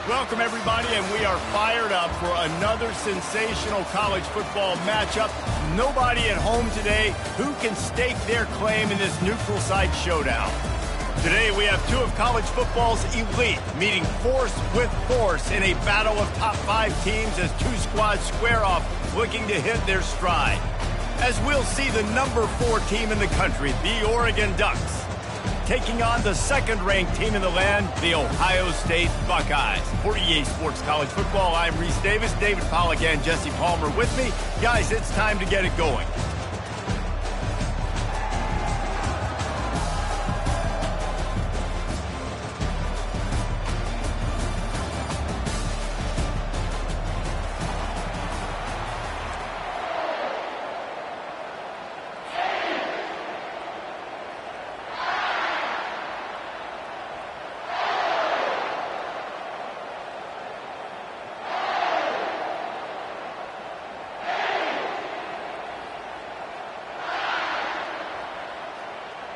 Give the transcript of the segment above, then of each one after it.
Welcome, everybody, and we are fired up for another sensational college football matchup. Nobody at home today who can stake their claim in this neutral site showdown. Today, we have two of college football's elite meeting force with force in a battle of top 5 teams as two squads square off, looking to hit their stride. As we'll see the number 4 team in the country, the Oregon Ducks, taking on the second-ranked team in the land, the Ohio State Buckeyes. For EA Sports College Football, I'm Reese Davis, David Pollack, and Jesse Palmer with me. Guys, it's time to get it going.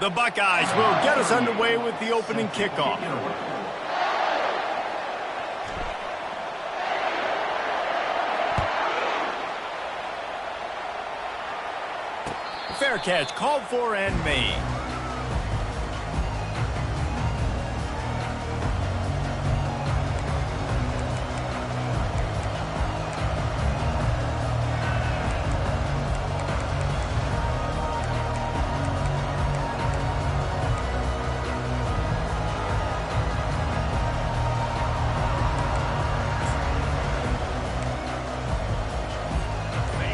The Buckeyes will get us underway with the opening kickoff. Fair catch called for and made.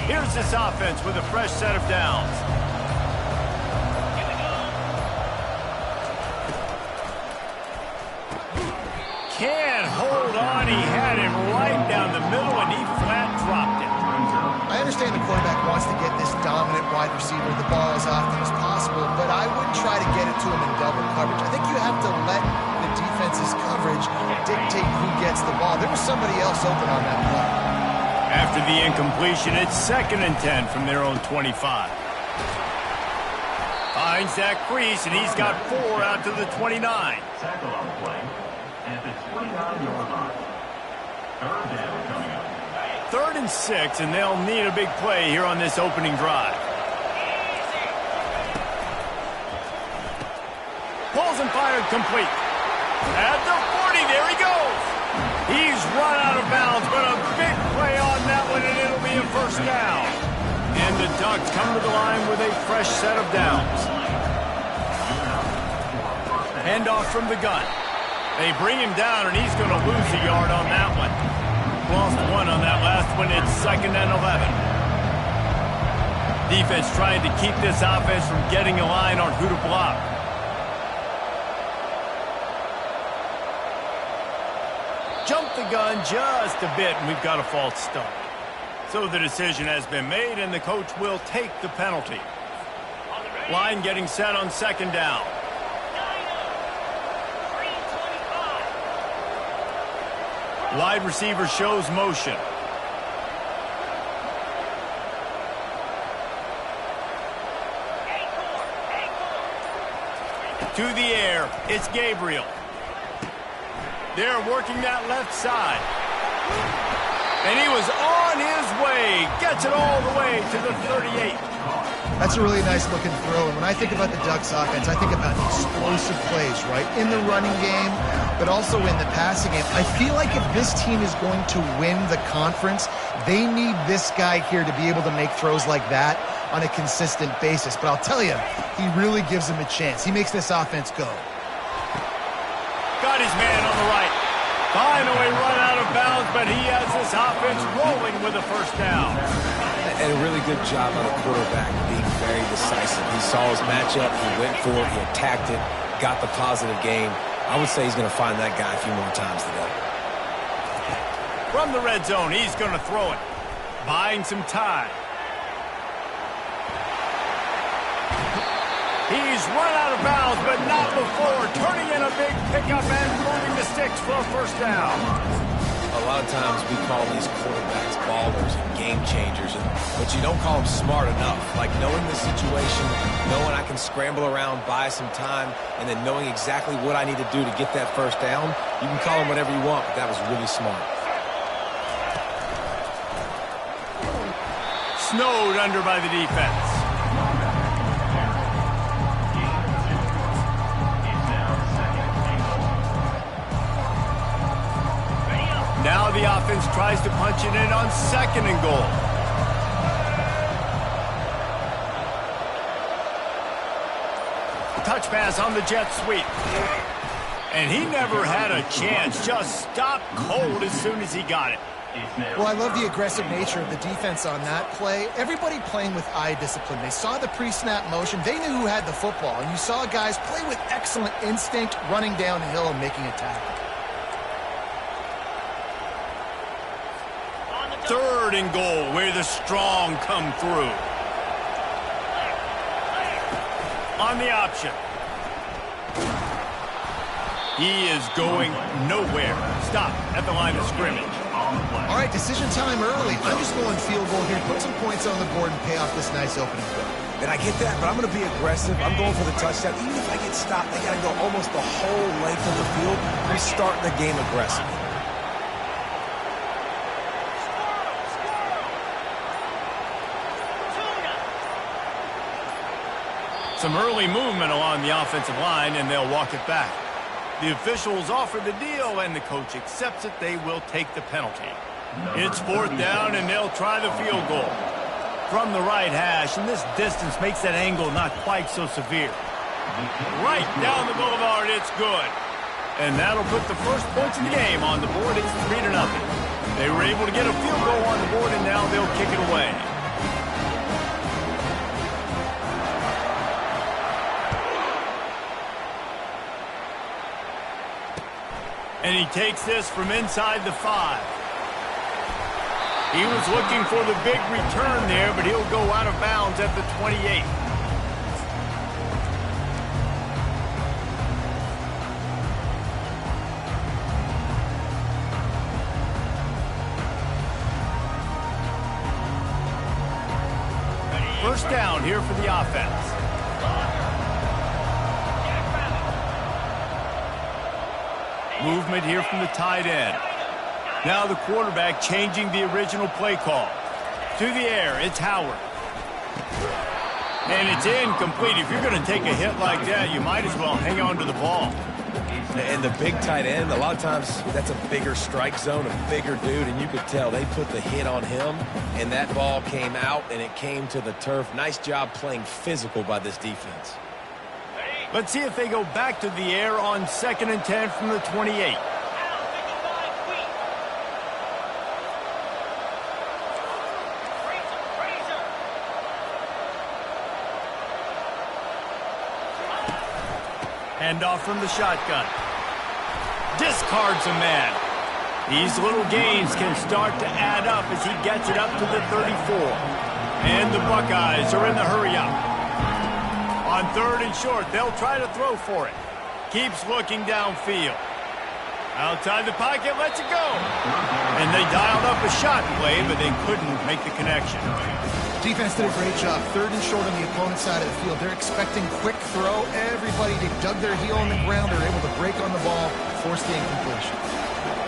Here's this offense with a fresh set of downs. Can't hold on. He had him right down the middle, and he flat dropped it. I understand the quarterback wants to get this dominant wide receiver the ball as often as possible, but I wouldn't try to get it to him in double coverage. I think you have to let the defense's coverage dictate who gets the ball. There was somebody else open on that play. After the incompletion, it's 2nd and 10 from their own 25. Finds that crease, and he's got 4 out to the 29. Tackle on the play at the 29-yard line. Third down coming up. 3rd and 6, and they'll need a big play here on this opening drive. Pulls and fired complete. At the 40, there he goes. He's run out of bounds, but a big play on that one, and it'll be a first down. And the Ducks come to the line with a fresh set of downs. Handoff from the gun. They bring him down, and he's going to lose a yard on that one. Lost 1 on that last one. It's 2nd and 11. Defense trying to keep this offense from getting a line on who to block. Jump the gun just a bit, and we've got a false start. So the decision has been made, and the coach will take the penalty. Line getting set on 2nd down. Wide receiver shows motion. To the air, it's Gabriel. They're working that left side. And he was on his way. Gets it all the way to the 38. That's a really nice looking throw. And when I think about the Ducks offense, I think about explosive plays, right? In the running game, but also in the passing game. I feel like if this team is going to win the conference, they need this guy here to be able to make throws like that on a consistent basis. But I'll tell you, he really gives them a chance. He makes this offense go. Got his man on the right. Finally run out of bounds, but he has this offense rolling with a first down. And a really good job on the quarterback being very decisive. He saw his matchup, he went for it, he attacked it, got the positive gain. I would say he's going to find that guy a few more times today. From the red zone, he's going to throw it. Buying some time. He's run out of bounds, but not before. Turning in a big pickup and moving the sticks for a first down. A lot of of times we call these quarterbacks ballers and game changers, but you don't call them smart enough. Like knowing the situation, knowing I can scramble around, buy some time, and then knowing exactly what I need to do to get that first down. You can call them whatever you want, but that was really smart. Snowed under by the defense. Now the offense tries to punch it in on 2nd and goal. Touch pass on the jet sweep. And he never had a chance. Just stopped cold as soon as he got it. Well, I love the aggressive nature of the defense on that play. Everybody playing with eye discipline. They saw the pre-snap motion. They knew who had the football. And you saw guys play with excellent instinct, running downhill and making a tackle. 3rd and goal, where the strong come through. On the option. He is going nowhere. Stop at the line of scrimmage. All right, decision time early. I'm just going field goal here. Put some points on the board and pay off this nice opening drive. And I get that, but I'm going to be aggressive. I'm going for the touchdown. Even if I get stopped, I got to go almost the whole length of the field. I'm starting the game aggressive. Some early movement along the offensive line, and they'll walk it back. The officials offer the deal, and the coach accepts it. They will take the penalty. It's 4th down, and they'll try the field goal. From the right hash, and this distance makes that angle not quite so severe. Right down the boulevard, it's good. And that'll put the first points in the game on the board. It's 3-0. They were able to get a field goal on the board, and now they'll kick it away. And he takes this from inside the 5. He was looking for the big return there, but he'll go out of bounds at the 28. First down here for the offense. Movement here from the tight end. Now the quarterback changing the original play call. To the air, it's Howard. And it's incomplete. If you're going to take a hit like that, you might as well hang on to the ball. And the big tight end, a lot of times that's a bigger strike zone, a bigger dude, and you could tell they put the hit on him, and that ball came out, and it came to the turf. Nice job playing physical by this defense. Let's see if they go back to the air on 2nd and 10 from the 28. Handoff from the shotgun. Discards a man. These little gains can start to add up as he gets it up to the 34. And the Buckeyes are in the hurry-up. On 3rd and short, they'll try to throw for it. Keeps looking downfield. Outside the pocket, lets it go. And they dialed up a shot play, but they couldn't make the connection. Defense did a great job. 3rd and short on the opponent's side of the field. They're expecting quick throw. Everybody, they dug their heel on the ground. They're able to break on the ball, force the incompletion.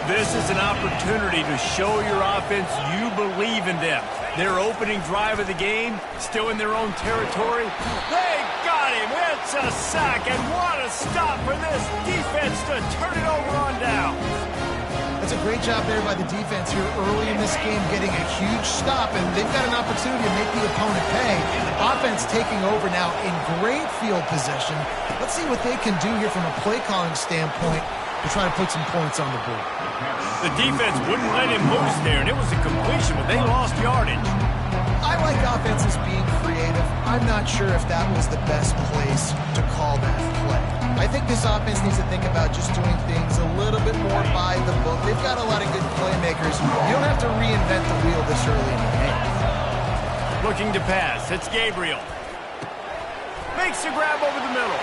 This is an opportunity to show your offense you believe in them. Their opening drive of the game, still in their own territory. They got him. It's a sack, and what a stop for this defense to turn it over on down. That's a great job there by the defense here early in this game, getting a huge stop, and they've got an opportunity to make the opponent pay. Offense taking over now in great field position. Let's see what they can do here from a play calling standpoint to try to put some points on the board. The defense wouldn't let him loose there, and it was a completion, but they lost yardage. I like offenses being creative. I'm not sure if that was the best place to call that play. I think this offense needs to think about just doing things a little bit more by the book. They've got a lot of good playmakers. You don't have to reinvent the wheel this early in the game. Looking to pass. It's Gabriel. Makes a grab over the middle.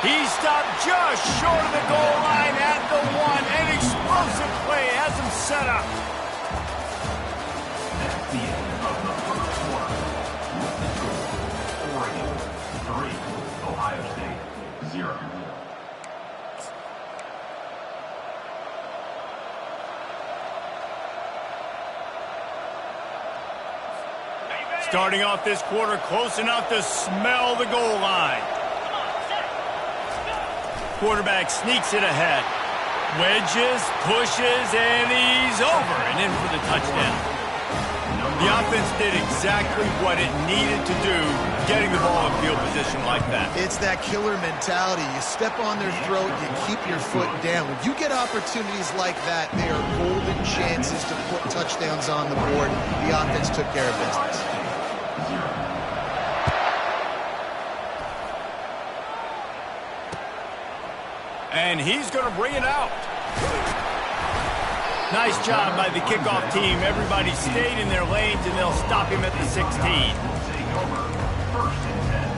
He stopped just short of the goal line at the 1. An explosive play has him center. That's the end of the first quarter. With the score, Oregon 3, Ohio State 0. Starting off this quarter close enough to smell the goal line. Quarterback sneaks it ahead. Wedges, pushes, and he's over and in for the touchdown. The offense did exactly what it needed to do, getting the ball in field position like that. It's that killer mentality. You step on their throat, you keep your foot down. When you get opportunities like that, they are golden chances to put touchdowns on the board. The offense took care of business. And he's going to bring it out. Nice job by the kickoff team. Everybody stayed in their lanes, and they'll stop him at the 16. Take over. First and 10.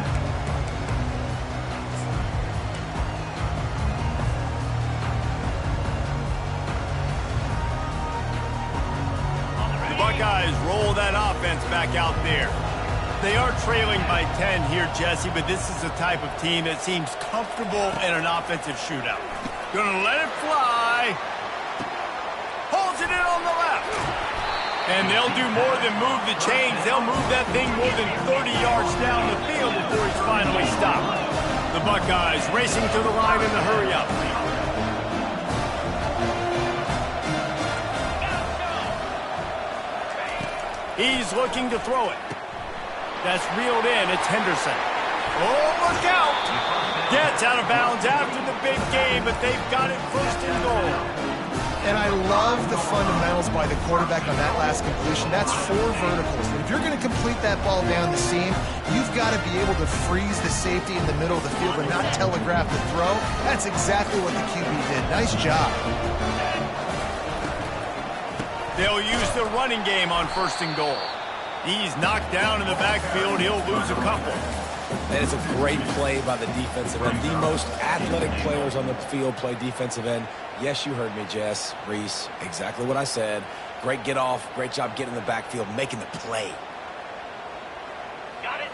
The Buckeyes roll that offense back out there. They are trailing by 10 here, Jesse, but this is the type of team that seems comfortable in an offensive shootout. Gonna let it fly. Holds it in on the left. And they'll do more than move the chains. They'll move that thing more than 30 yards down the field before he's finally stopped. The Buckeyes racing to the line in the hurry-up. He's looking to throw it. That's reeled in. It's Henderson. Oh, look out! Gets out of bounds after the big game, but they've got it first and goal. And I love the fundamentals by the quarterback on that last completion. That's 4 verticals. If you're going to complete that ball down the seam, you've got to be able to freeze the safety in the middle of the field and not telegraph the throw. That's exactly what the QB did. Nice job. They'll use the running game on first and goal. He's knocked down in the backfield. He'll lose a couple. That is a great play by the defensive end. The most athletic players on the field play defensive end. Yes, you heard me, Jess, Reese. Exactly what I said. Great get off. Great job getting in the backfield, making the play.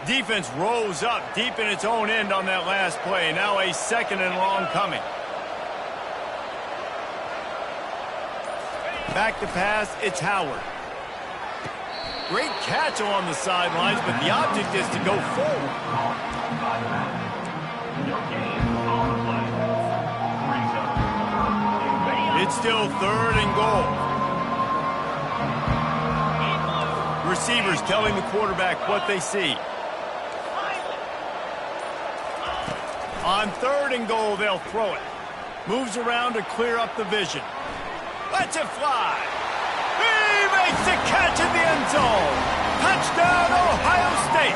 Defense rose up deep in its own end on that last play. Now a second and long coming. Back to pass. It's Howard. Great catch along the sidelines, but the object is to go forward. It's still third and goal. Receivers telling the quarterback what they see. On third and goal, they'll throw it. Moves around to clear up the vision. Lets it fly. He makes the catch in the end zone. Touchdown, Ohio State.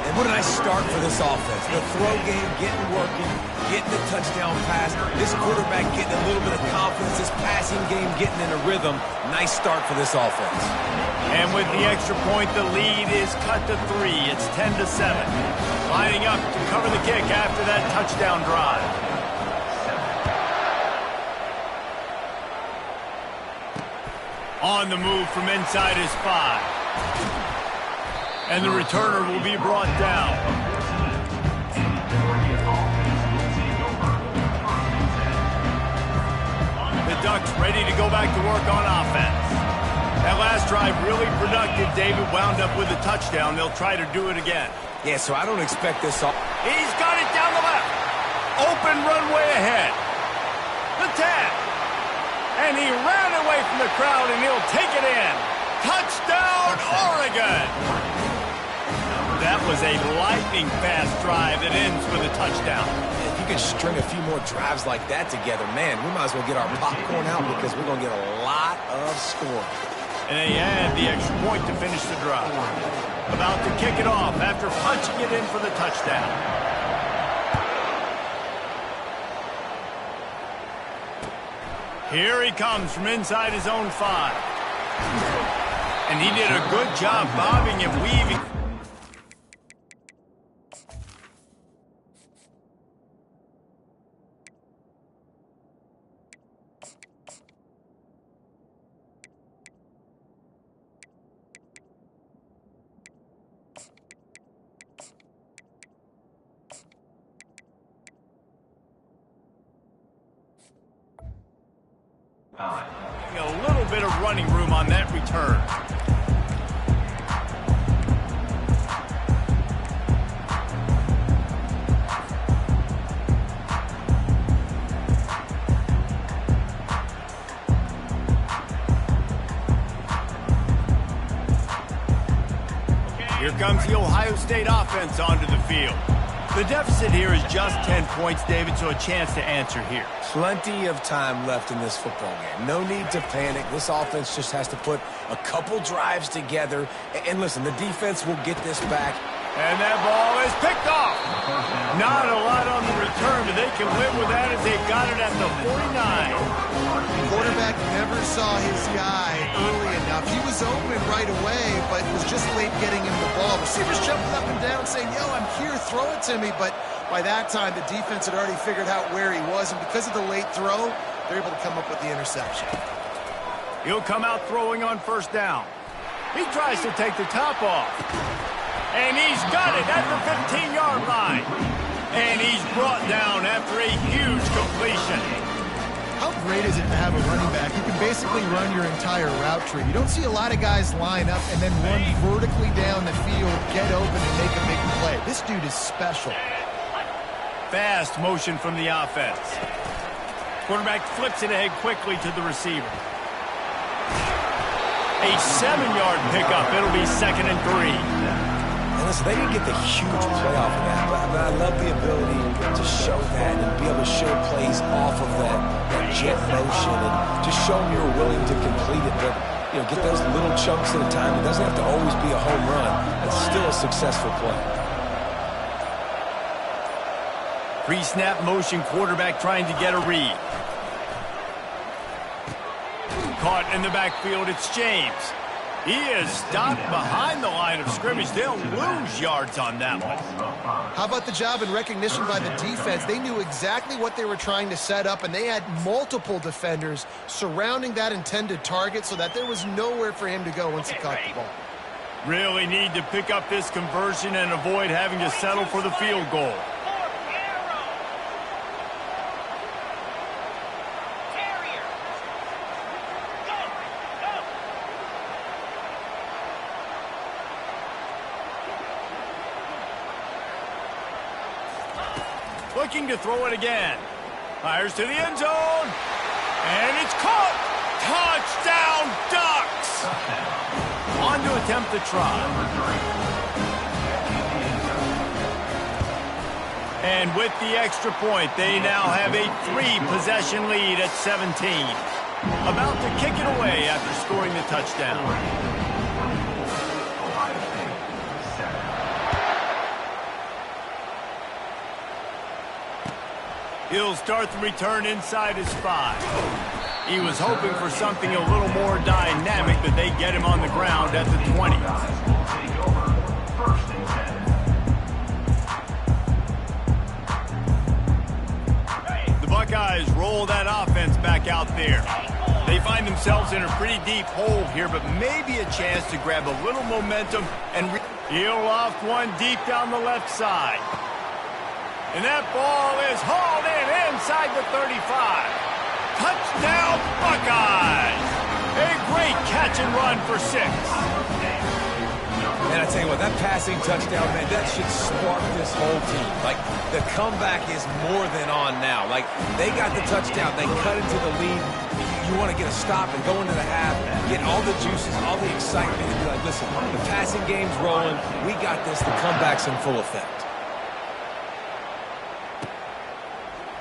And what did I start for this offense? The throw game getting working, getting the touchdown pass. This quarterback getting a little bit of confidence. This passing game getting in a rhythm. Nice start for this offense. And with the extra point, the lead is cut to 3. It's 10-7. Lining up to cover the kick after that touchdown drive. On the move from inside his 5. And the returner will be brought down. The Ducks ready to go back to work on offense. That last drive really productive. David wound up with a touchdown. They'll try to do it again. Yeah, so I don't expect this off. He's got it down the left. Open runway ahead. The 10. And he ran away from the crowd, and he'll take it in. Touchdown, Oregon! That was a lightning-fast drive that ends with a touchdown. If you could string a few more drives like that together, man, we might as well get our popcorn out because we're going to get a lot of scoring. And they add the extra point to finish the drive. About to kick it off after punching it in for the touchdown. Here he comes from inside his own 5. And he did a good job bobbing and weaving. Time. A little bit of running room on that return. Here comes the Ohio State offense onto the field. The deficit here is just 10 points, David, so a chance to answer here. Plenty of time left in this football game. No need to panic. This offense just has to put a couple drives together. And listen, the defense will get this back. And that ball is picked off. Not a lot on the return, but they can live with that as they got it at the 49. The quarterback never saw his guy early enough. He was open right away, but was just late getting him the ball. Receivers jumping up and down saying, yo, I'm here, throw it to me. But by that time, the defense had already figured out where he was, and because of the late throw, they're able to come up with the interception. He'll come out throwing on first down. He tries to take the top off. And he's got it at the 15-yard line. And he's brought down after a huge completion. How great is it to have a running back who can basically run your entire route tree? You don't see a lot of guys line up and then run vertically down the field, get open, and make a big play. This dude is special. Fast motion from the offense. Quarterback flips it ahead quickly to the receiver. A 7-yard pickup. It'll be 2nd and 3. And listen, they didn't get the huge play off of that, but I love the ability to show that and be able to show plays off of that jet motion and just show them you're willing to complete it. But, you know, get those little chunks at a time. It doesn't have to always be a home run. It's still a successful play. Pre-snap motion, quarterback trying to get a read. Caught in the backfield, it's James. He is stopped behind the line of scrimmage. They'll lose yards on that one. How about the job and recognition by the defense? They knew exactly what they were trying to set up, and they had multiple defenders surrounding that intended target so that there was nowhere for him to go once he caught the ball. Really need to pick up this conversion and avoid having to settle for the field goal. Looking to throw it again. Fires to the end zone. And it's caught. Touchdown, Ducks. On to attempt the try. And with the extra point, they now have a 3-possession lead at 17. About to kick it away after scoring the touchdown. He'll start the return inside his 5. He was hoping for something a little more dynamic, but they get him on the ground at the 20. The Buckeyes roll that offense back out there. They find themselves in a pretty deep hole here, but maybe a chance to grab a little momentum and he'll loft one deep down the left side. And that ball is hauled in inside the 35. Touchdown, Buckeyes! A great catch and run for 6. Man, I tell you what, that passing touchdown, man, that should spark this whole team. Like, the comeback is more than on now. Like, they got the touchdown. They cut into the lead. You want to get a stop and go into the half, get all the juices, all the excitement, and be like, listen, the passing game's rolling. We got this. The comeback's in full effect.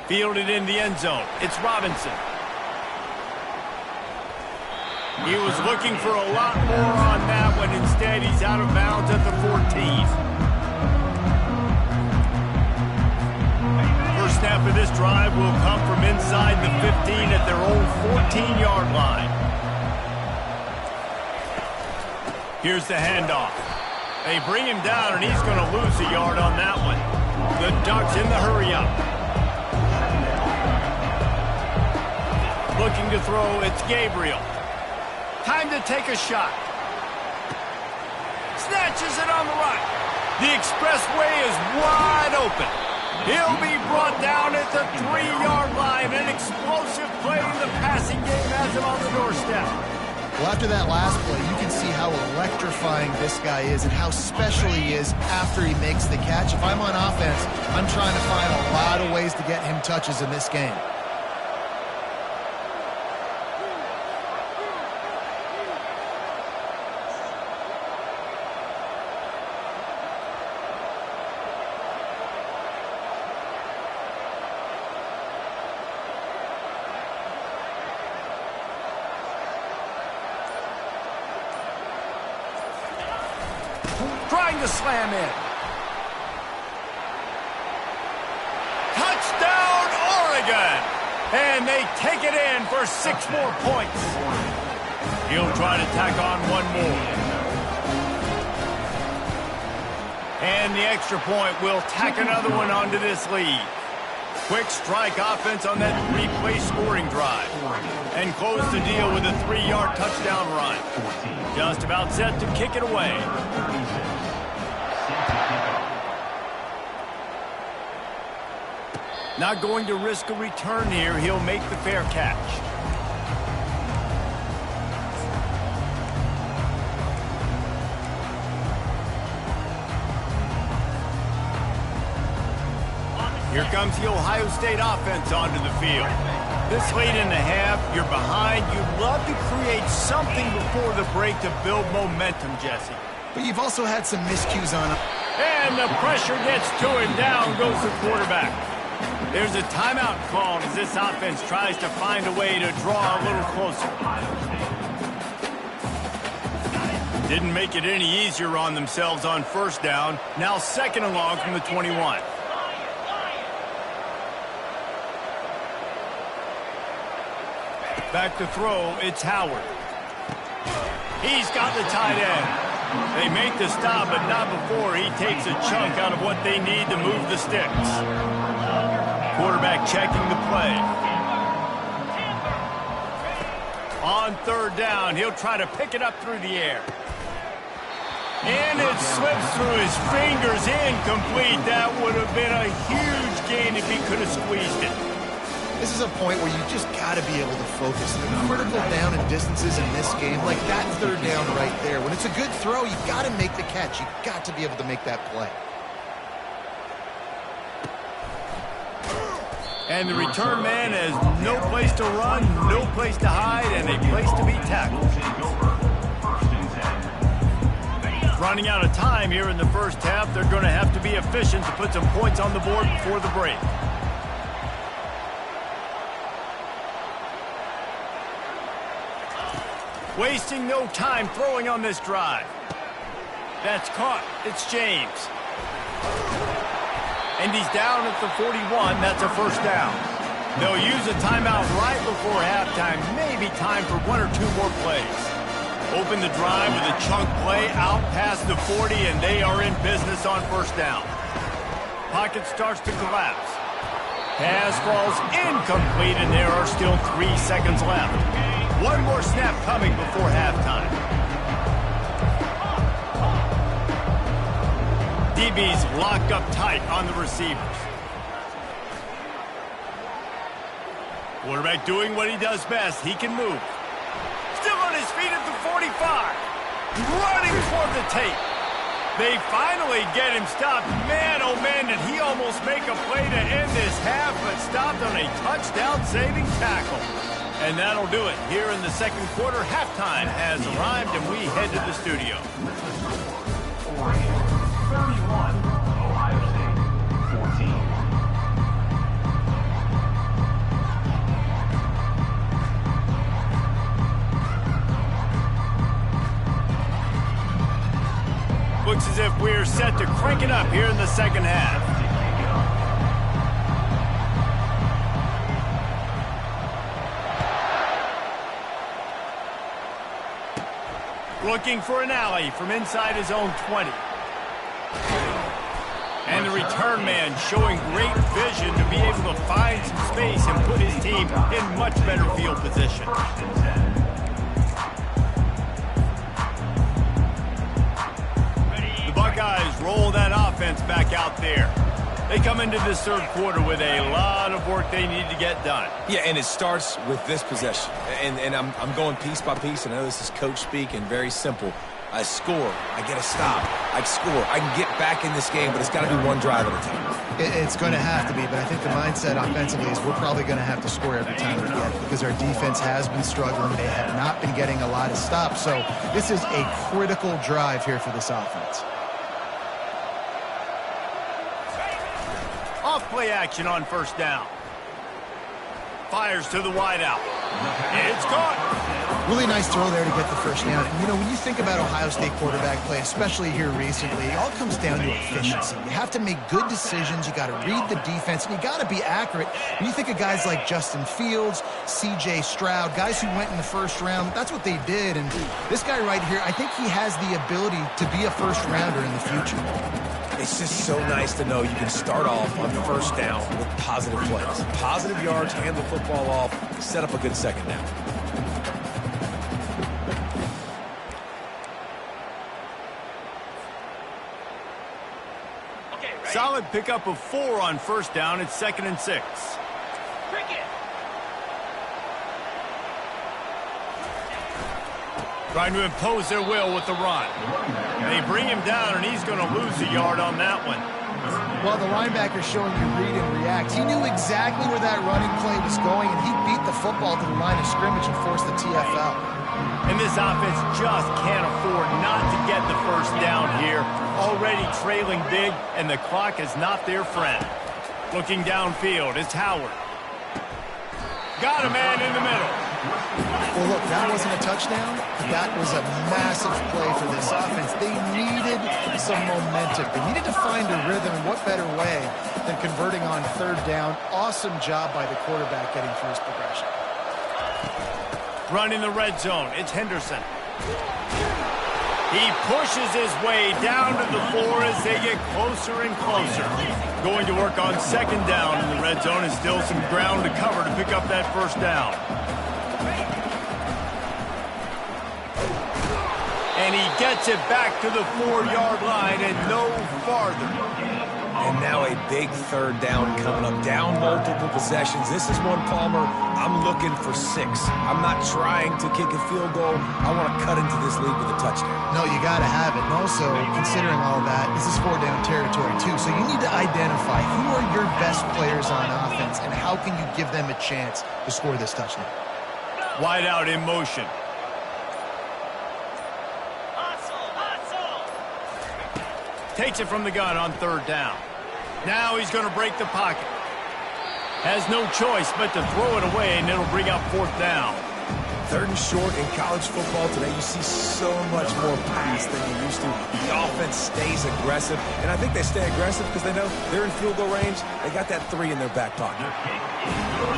Fielded in the end zone. It's Robinson. He was looking for a lot more on that one. Instead, he's out of bounds at the 14. First snap of this drive will come from inside the 15 at their own 14-yard line. Here's the handoff. They bring him down, and he's going to lose a yard on that one. The Ducks in the hurry-up. Looking to throw, it's Gabriel. Time to take a shot. Snatches it on the right. The expressway is wide open. He'll be brought down at the 3-yard line. An explosive play in the passing game has him on the doorstep. Well, after that last play, you can see how electrifying this guy is and how special he is after he makes the catch. If I'm on offense, I'm trying to find a lot of ways to get him touches in this game. Trying to slam in. Touchdown, Oregon! And they take it in for 6 more points. He'll try to tack on one more. And the extra point will tack another one onto this lead. Quick strike offense on that 3-play scoring drive. And close the deal with a 3-yard touchdown run. Just about set to kick it away. Not going to risk a return here. He'll make the fair catch. Here comes the Ohio State offense onto the field. This late in the half, you're behind. You'd love to create something before the break to build momentum, Jesse. But you've also had some miscues on him. And the pressure gets to him. Down goes the quarterback. There's a timeout called as this offense tries to find a way to draw a little closer. Didn't make it any easier on themselves on first down. Now 2nd and long from the 21. Back to throw, it's Howard. He's got the tight end. They make the stop, but not before he takes a chunk out of what they need to move the sticks. Quarterback checking the play. On 3rd down, he'll try to pick it up through the air. And it slips through his fingers, incomplete. That would have been a huge gain if he could have squeezed it. This is a point where you just got to be able to focus. The critical down and distances in this game, like that 3rd down right there. When it's a good throw, you got to make the catch. You got to be able to make that play. And the return man has no place to run, no place to hide, and a place to be tackled. Running out of time here in the first half. They're going to have to be efficient to put some points on the board before the break. Wasting no time throwing on this drive. That's caught. It's James. And he's down at the 41. That's a 1st down. They'll use a timeout right before halftime. Maybe time for 1 or 2 more plays. Open the drive with a chunk play out past the 40, and they are in business on 1st down. Pocket starts to collapse. Pass falls incomplete, and there are still 3 seconds left. 1 more snap coming before halftime. DB's locked up tight on the receivers. Quarterback doing what he does best. He can move. Still on his feet at the 45. Running for the tape. They finally get him stopped. Man, oh man, did he almost make a play to end this half, but stopped on a touchdown-saving tackle. And that'll do it. Here in the 2nd quarter, halftime has arrived, and we head to the studio. Oregon 31, Ohio State 14. Looks as if we're set to crank it up here in the 2nd half. Looking for an alley from inside his own 20. And the return man showing great vision to be able to find some space and put his team in much better field position. The Buckeyes roll that offense back out there. They come into this third quarter with a lot of work they need to get done. Yeah, and it starts with this possession. And I'm going piece by piece, and I know this is coach speak and very simple. I score, I get a stop, I score, I can get back in this game, but it's got to be one drive at a time. It's going to have to be, but I think the mindset offensively is we're probably going to have to score every time we get it because our defense has been struggling. They have not been getting a lot of stops, so this is a critical drive here for this offense. Off play action on first down. Fires to the wideout. It's caught. Really nice throw there to get the first down. And, you know, when you think about Ohio State quarterback play, especially here recently, it all comes down to efficiency. You have to make good decisions. You got to read the defense, and you got to be accurate. When you think of guys like Justin Fields, C.J. Stroud, guys who went in the first round, that's what they did. And this guy right here, I think he has the ability to be a first-rounder in the future. It's just so nice to know you can start off on first down with positive plays. Positive yards, hand the football off, set up a good second down. Solid pickup of 4 on first down. It's 2nd and 6. Trying to impose their will with the run. They bring him down, and he's going to lose a yard on that one. Well, the linebacker's showing you read and react. He knew exactly where that running play was going, and he beat the football to the line of scrimmage and forced the TFL. And this offense just can't afford not to get the first down here. Already trailing big, and the clock is not their friend. Looking downfield, it's Howard. Got a man in the middle. Well, look, that wasn't a touchdown. That was a massive play for this offense. They needed some momentum. They needed to find a rhythm, and what better way than converting on third down. Awesome job by the quarterback getting through his progression. Run in the red zone. It's Henderson. He pushes his way down to the 4 as they get closer and closer. Going to work on second down in the red zone, and still some ground to cover to pick up that first down. And he gets it back to the 4-yard line and no farther. And now a big third down coming up. Down multiple possessions. This is one, Palmer, I'm looking for 6. I'm not trying to kick a field goal. I want to cut into this lead with a touchdown. No, you got to have it. And also, considering all that, this is 4-down territory too. So you need to identify who are your best players on offense and how can you give them a chance to score this touchdown. Wide out in motion. Takes it from the gun on third down. Now he's going to break the pocket. Has no choice but to throw it away, and it'll bring up 4th down. 3rd and short in college football today. You see so much more pass than you used to. The offense stays aggressive, and I think they stay aggressive because they know they're in field goal range. They got that 3 in their back pocket.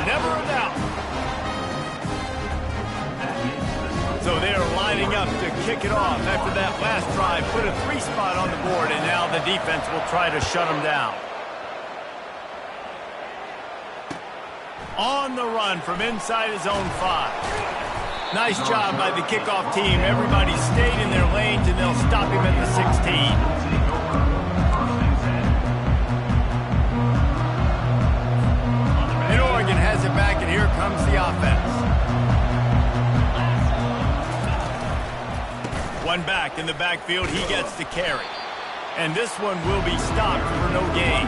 Never a doubt. So they are lining up to kick it off after that last drive. Put a 3 spot on the board, and now the defense will try to shut them down. On the run from inside his own 5. Nice job by the kickoff team. Everybody stayed in their lanes, and they'll stop him at the 16. And Oregon has it back, and here comes the offense. One back in the backfield, he gets the carry. And this one will be stopped for no gain.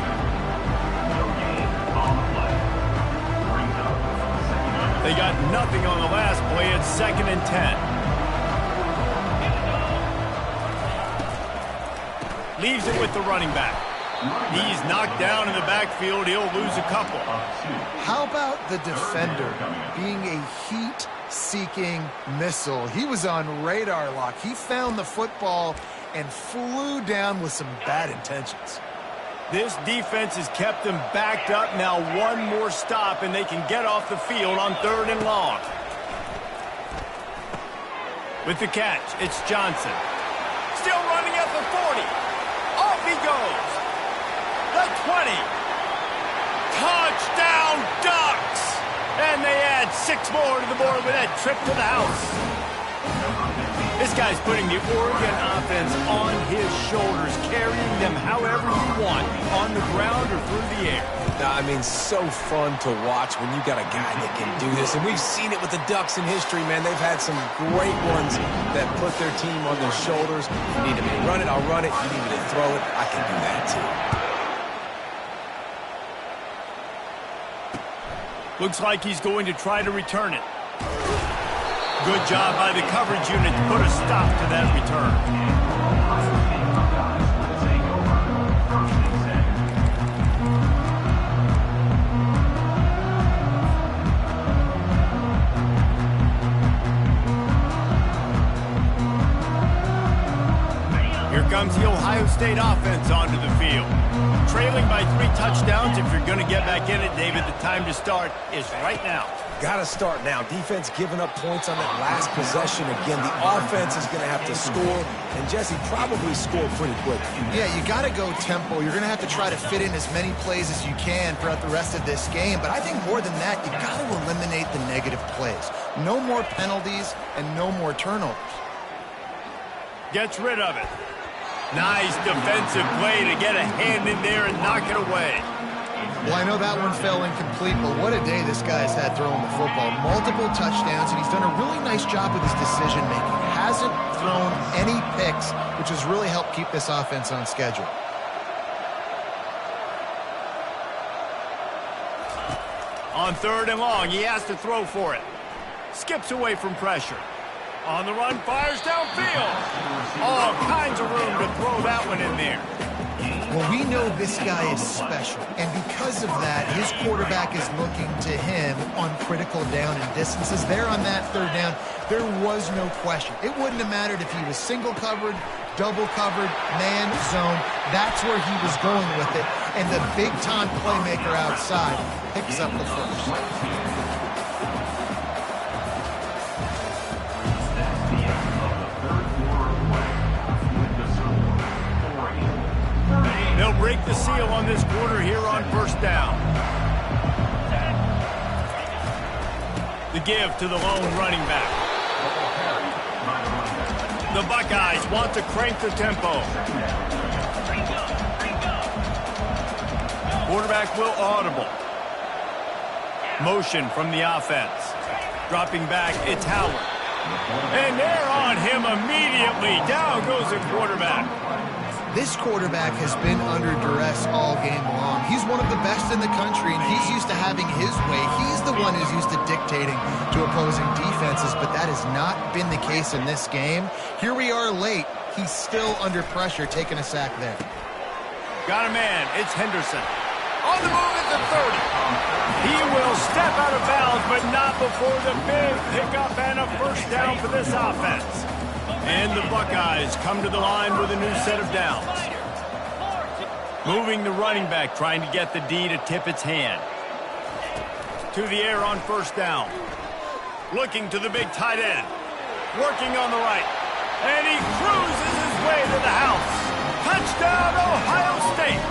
They got nothing on the last play. It's 2nd and 10. Leaves it with the running back. He's knocked down in the backfield. He'll lose a couple. How about the defender being a heat-seeking missile? He was on radar lock. He found the football and flew down with some bad intentions. This defense has kept them backed up. Now one more stop, and they can get off the field on 3rd and long. With the catch, it's Johnson. Still running at the 40. Off he goes. The 20. Touchdown, Ducks! And they add 6 more to the board with that trip to the house. This guy's putting the Oregon offense on his shoulders, carrying them however you want, on the ground or through the air. I mean, so fun to watch when you got a guy that can do this. And we've seen it with the Ducks in history, man. They've had some great ones that put their team on their shoulders. You need me to run it, I'll run it. You need me to throw it, I can do that too. Looks like he's going to try to return it. Good job by the coverage unit to put a stop to that return. Here comes the Ohio State offense onto the field. Trailing by 3 touchdowns. If you're going to get back in it, David, the time to start is right now. Got to start now. Defense giving up points on that last possession. Again, the offense is going to have to score, and Jesse probably scored pretty quick. Yeah, you got to go tempo. You're going to have to try to fit in as many plays as you can throughout the rest of this game. But I think more than that, you got to eliminate the negative plays. No more penalties and no more turnovers. Gets rid of it. Nice defensive play to get a hand in there and knock it away. Well, I know that one fell incomplete, but what a day this guy's had throwing the football. Multiple touchdowns, and he's done a really nice job with his decision-making. Hasn't thrown any picks, which has really helped keep this offense on schedule. On 3rd and long, he has to throw for it. Skips away from pressure. On the run, fires downfield. All kinds of room to throw that one in there. Well, we know this guy is special, and because of that, his quarterback is looking to him on critical down and distances. There on that 3rd down, there was no question. It wouldn't have mattered if he was single covered, double covered, man, zone. That's where he was going with it, and the big-time playmaker outside picks up the first. They'll break the seal on this quarter here on 1st down. The give to the lone running back. The Buckeyes want to crank the tempo. Quarterback will audible. Motion from the offense. Dropping back, it's Howard. And they're on him immediately. Down goes the quarterback. This quarterback has been under duress all game long. He's one of the best in the country, and he's used to having his way. He's the one who's used to dictating to opposing defenses, but that has not been the case in this game. Here we are late. He's still under pressure, taking a sack there. Got a man. It's Henderson. On the move at the 30. He will step out of bounds, but not before the big pickup and a 1st down for this offense. And the Buckeyes come to the line with a new set of downs. Moving the running back, trying to get the D to tip its hand. To the air on 1st down. Looking to the big tight end. Working on the right. And he cruises his way to the house. Touchdown, Ohio State.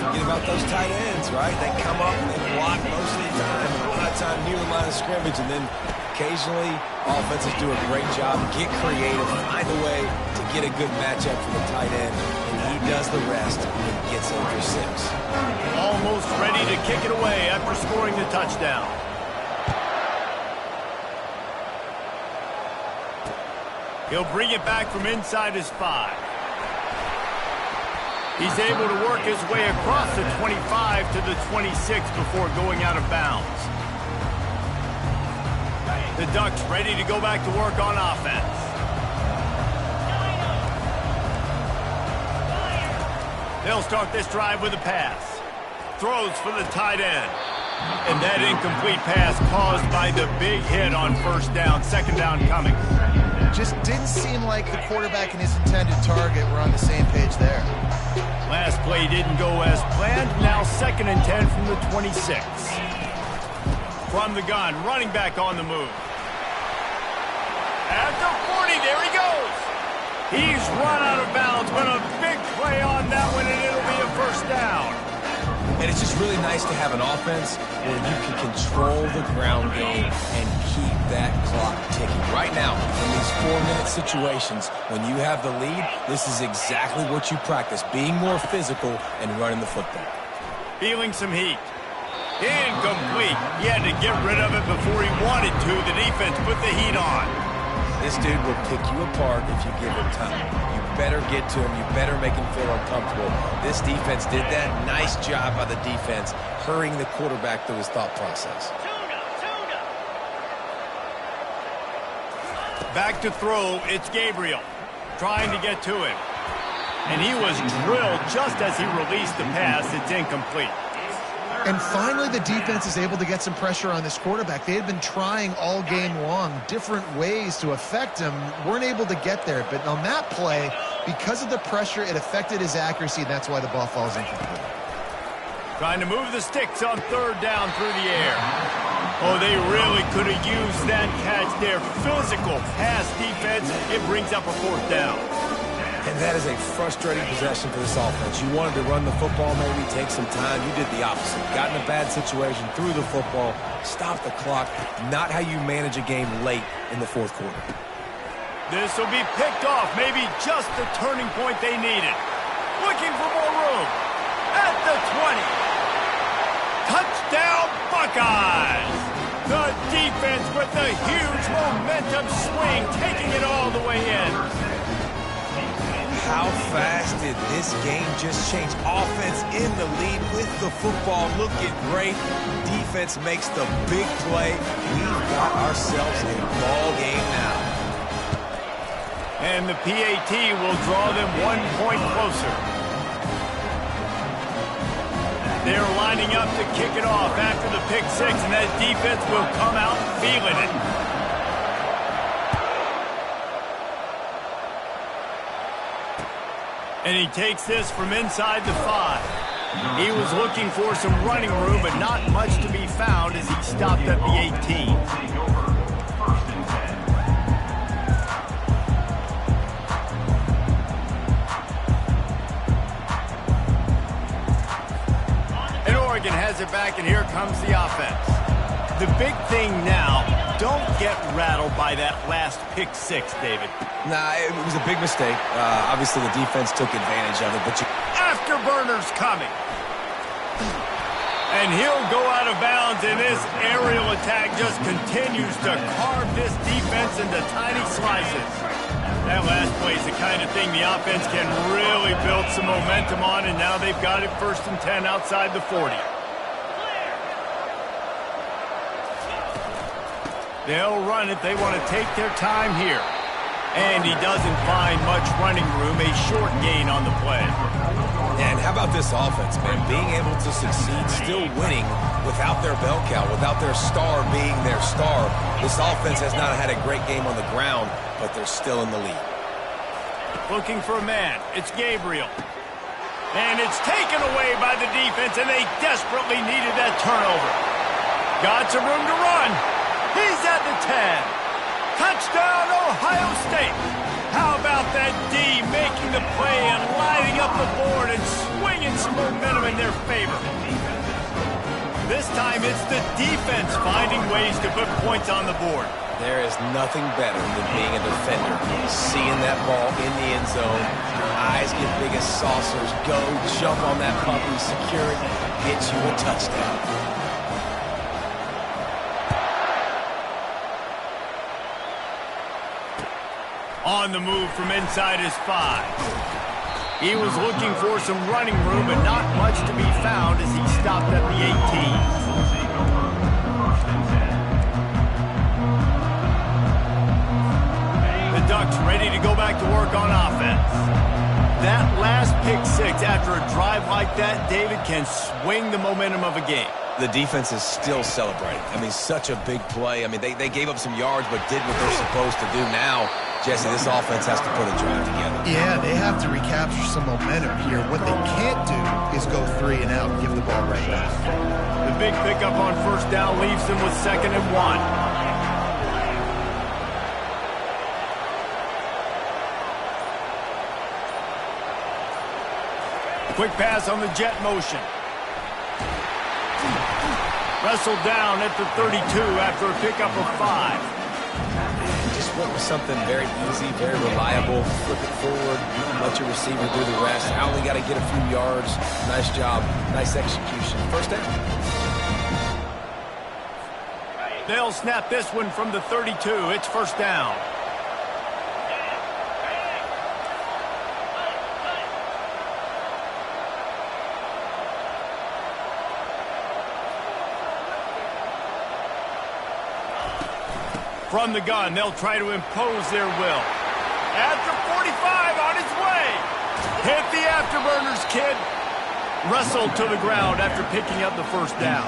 Forget about those tight ends, right? They come up and they block most of the time. A lot of time near the line of scrimmage, and then occasionally offenses do a great job, get creative, find a way to get a good matchup for the tight end, and he does the rest and gets in for 6. Almost ready to kick it away after scoring the touchdown. He'll bring it back from inside his 5. He's able to work his way across the 25 to the 26 before going out of bounds. The Ducks ready to go back to work on offense. They'll start this drive with a pass. Throws for the tight end. And that incomplete pass caused by the big hit on 1st down. 2nd down coming. Just didn't seem like the quarterback and his intended target were on the same page there. Last play didn't go as planned. Now 2nd and 10 from the 26. From the gun, running back on the move. At the 40, there he goes. He's run out of bounds, but a big play on that one, and it'll be a 1st down. And it's just really nice to have an offense where you can control the ground game and keep that clock ticking. right now, in these 4-minute situations, when you have the lead, this is exactly what you practice, being more physical and running the football. Feeling some heat. Incomplete. He had to get rid of it before he wanted to. The defense put the heat on. This dude will pick you apart if you give him time. You better get to him. You better make him feel uncomfortable. This defense did that. Nice job by the defense, hurrying the quarterback through his thought process. Back to throw, it's Gabriel, trying to get to him. And he was drilled just as he released the pass. It's incomplete. And finally, the defense is able to get some pressure on this quarterback. They had been trying all game long different ways to affect him, weren't able to get there. But on that play, because of the pressure, it affected his accuracy, and that's why the ball falls incomplete. Trying to move the sticks on third down through the air. Oh, they really could have used that catch there. Physical pass defense. It brings up a fourth down. And that is a frustrating possession for this offense. You wanted to run the football, maybe take some time. You did the opposite. Got in a bad situation, threw the football, stopped the clock. Not how you manage a game late in the fourth quarter. This will be picked off. Maybe just the turning point they needed. Looking for more room. At the 20. Touchdown, Buckeyes! The defense with the huge momentum swing, taking it all the way in. How fast did this game just change? Offense in the lead with the football, looking great. Defense makes the big play. We've got ourselves a ball game now. And the PAT will draw them 1 point closer. They're lining up to kick it off after the pick six, and that defense will come out feeling it. And he takes this from inside the 5. He was looking for some running room, but not much to be found as he stopped at the 18. Has it back, and here comes the offense. The big thing now, don't get rattled by that last pick six, David. Nah, it was a big mistake. Obviously, the defense took advantage of it, but Afterburners coming. And he'll go out of bounds, and this aerial attack just continues to carve this defense into tiny slices. That last play is the kind of thing the offense can really build some momentum on, and now they've got it 1st and 10 outside the 40. They'll run it. They want to take their time here. And he doesn't find much running room. A short gain on the play. And how about this offense, man? Being able to succeed, still winning without their bell cow, without their star being their star. This offense has not had a great game on the ground, but they're still in the lead. Looking for a man. It's Gabriel. And it's taken away by the defense, and they desperately needed that turnover. Got some room to run. He's at the 10. Touchdown, Ohio State. How about that D making the play and lighting up the board and swinging some momentum in their favor? This time it's the defense finding ways to put points on the board. There is nothing better than being a defender. Seeing that ball in the end zone, your eyes get big as saucers. Go, jump on that puppy, secure it, get you a touchdown. On the move from inside his 5. He was looking for some running room, but not much to be found as he stopped at the 18. The Ducks ready to go back to work on offense. That last pick six after a drive like that, David, can swing the momentum of a game. The defense is still celebrating. I mean, such a big play. I mean, they gave up some yards, but did what they're supposed to do. Now, Jesse, this offense has to put a drive together. Yeah, they have to recapture some momentum here. What they can't do is go 3 and out and give the ball right back. The big pickup on 1st down leaves them with 2nd and 1. Quick pass on the jet motion. Wrestled down at the 32 after a pickup of 5. Just went with something very easy, very reliable. Flip it forward, let your receiver do the rest. I only got to get a few yards. Nice job, nice execution. First down. They'll snap this one from the 32. It's first down. From the gun, they'll try to impose their will. After 45 on its way. Hit the afterburners, kid. Wrestled to the ground after picking up the first down.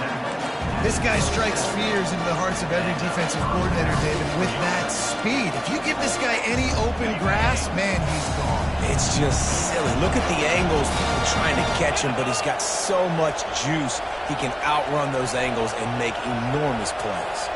This guy strikes fears into the hearts of every defensive coordinator, David, with that speed. If you give this guy any open grass, man, he's gone. It's just silly. Look at the angles, people trying to catch him, but he's got so much juice. He can outrun those angles and make enormous plays.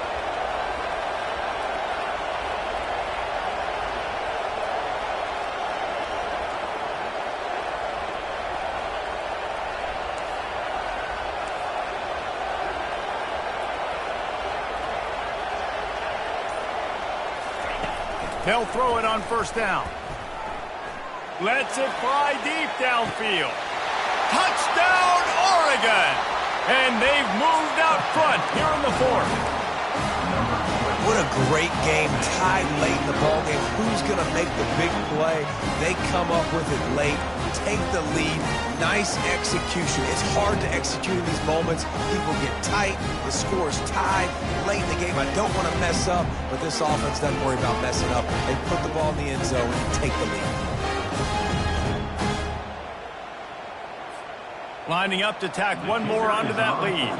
They'll throw it on first down. Lets it fly deep downfield. Touchdown, Oregon! And they've moved out front here in the fourth. What a great game, tied late in the ballgame. Who's going to make the big play? They come up with it late, take the lead. Nice execution. It's hard to execute in these moments. People get tight. The score is tied late in the game. I don't want to mess up, but this offense doesn't worry about messing up. They put the ball in the end zone and take the lead. Lining up to tack one more onto that lead.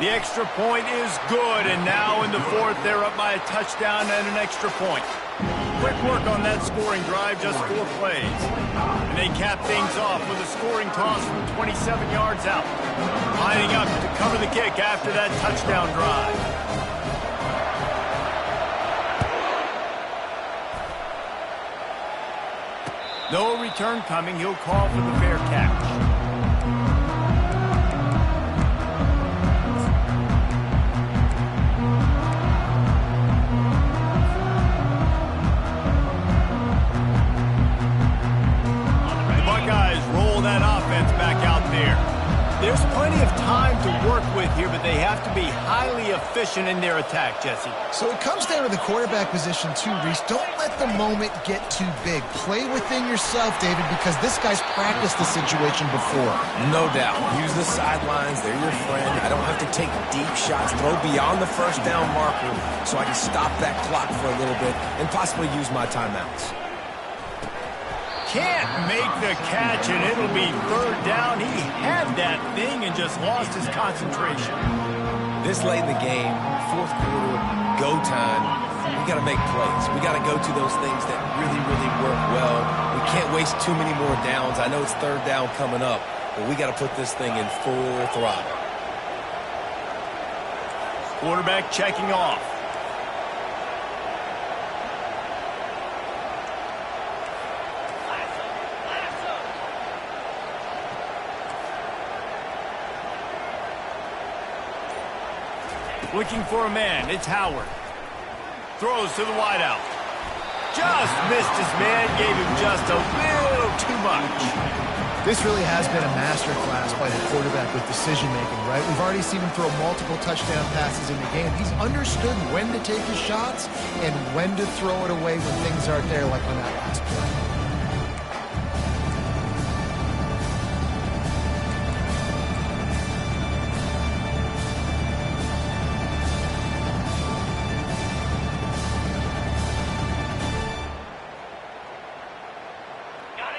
The extra point is good, and now in the fourth, they're up by a touchdown and an extra point. Quick work on that scoring drive, just 4 plays. And they cap things off with a scoring toss from 27 yards out. Lining up to cover the kick after that touchdown drive. No return coming. He'll call for the fair catch. There's plenty of time to work with here, but they have to be highly efficient in their attack, Jesse. So it comes down to the quarterback position too, Reese. Don't let the moment get too big. Play within yourself, David, because this guy's practiced the situation before. No doubt. Use the sidelines. They're your friend. I don't have to take deep shots. Throw beyond the first down marker so I can stop that clock for a little bit and possibly use my timeouts. Can't make the catch, and it'll be third down. He had that thing and just lost his concentration. This late in the game, fourth quarter, go time, we got to make plays. We got to go to those things that really, really work well. We can't waste too many more downs. I know it's third down coming up, but we got to put this thing in full throttle. Quarterback checking off. Looking for a man. It's Howard. Throws to the wideout. Just missed his man. Gave him just a little too much. This really has been a masterclass by the quarterback with decision-making, right? We've already seen him throw multiple touchdown passes in the game. He's understood when to take his shots and when to throw it away when things aren't there, like on that last play.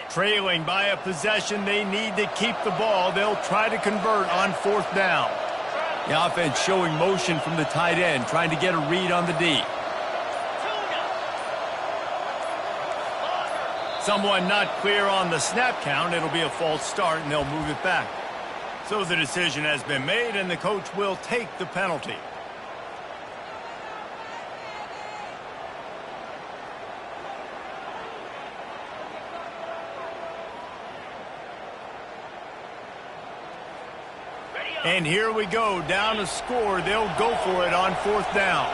Trailing by a possession, they need to keep the ball. They'll try to convert on fourth down. The offense showing motion from the tight end, trying to get a read on the D. Someone not clear on the snap count. It'll be a false start, and they'll move it back. So the decision has been made, and the coach will take the penalty. And here we go, down to score. They'll go for it on 4th down.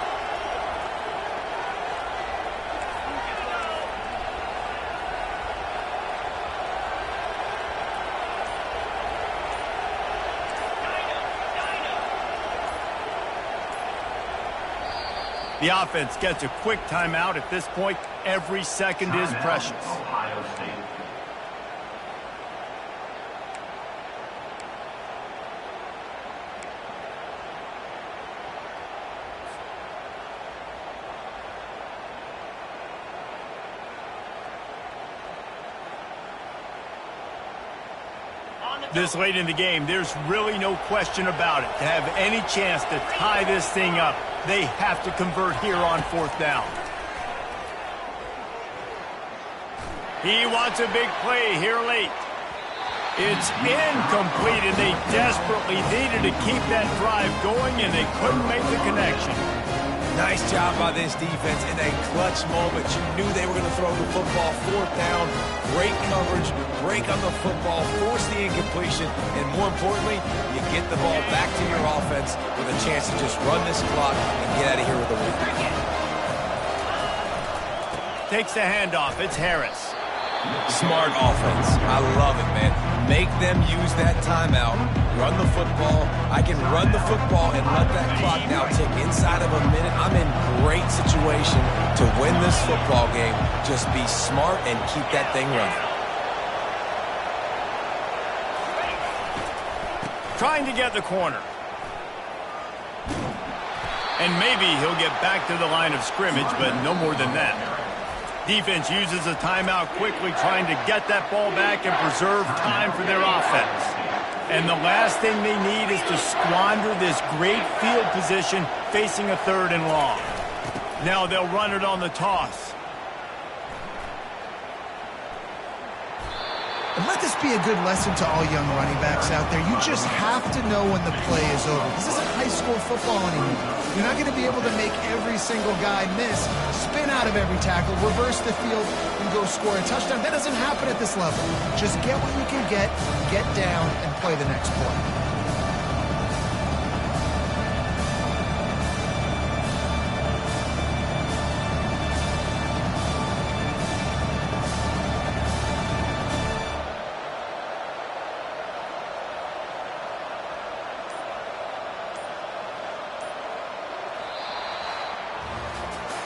The offense gets a quick timeout. At this point, every second is precious. Ohio State. This late in the game, there's really no question about it. To have any chance to tie this thing up, they have to convert here on 4th down. He wants a big play here late. It's incomplete, and they desperately needed to keep that drive going, and they couldn't make the connection. Nice job by this defense in a clutch moment. You knew they were going to throw the football 4th down. Great coverage, break on the football, force the incompletion, and more importantly, you get the ball back to your offense with a chance to just run this clock and get out of here with a win. Takes the handoff. It's Harris. Smart offense. I love it, man. Make them use that timeout. Run the football. I can run the football and let that clock now tick inside of a minute. I'm in great situation to win this football game. Just be smart and keep that thing running. Trying to get the corner. And maybe he'll get back to the line of scrimmage, but no more than that. Defense uses a timeout quickly, trying to get that ball back and preserve time for their offense. And the last thing they need is to squander this great field position facing a 3rd and long. Now they'll run it on the toss. And let this be a good lesson to all young running backs out there. You just have to know when the play is over. This isn't high school football anymore. You're not going to be able to make every single guy miss, spin out of every tackle, reverse the field, and go score a touchdown. That doesn't happen at this level. Just get what you can get down, and play the next play.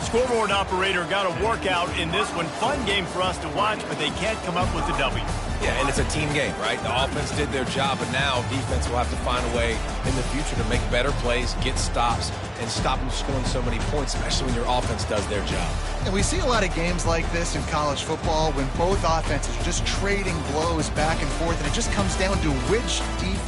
Scoreboard operator got a workout in this one. Fun game for us to watch, but they can't come up with the W. Yeah, and it's a team game, right? The offense did their job, but now defense will have to find a way in the future to make better plays, get stops, and stop them scoring so many points, especially when your offense does their job. And we see a lot of games like this in college football when both offenses are just trading blows back and forth, and it just comes down to which defense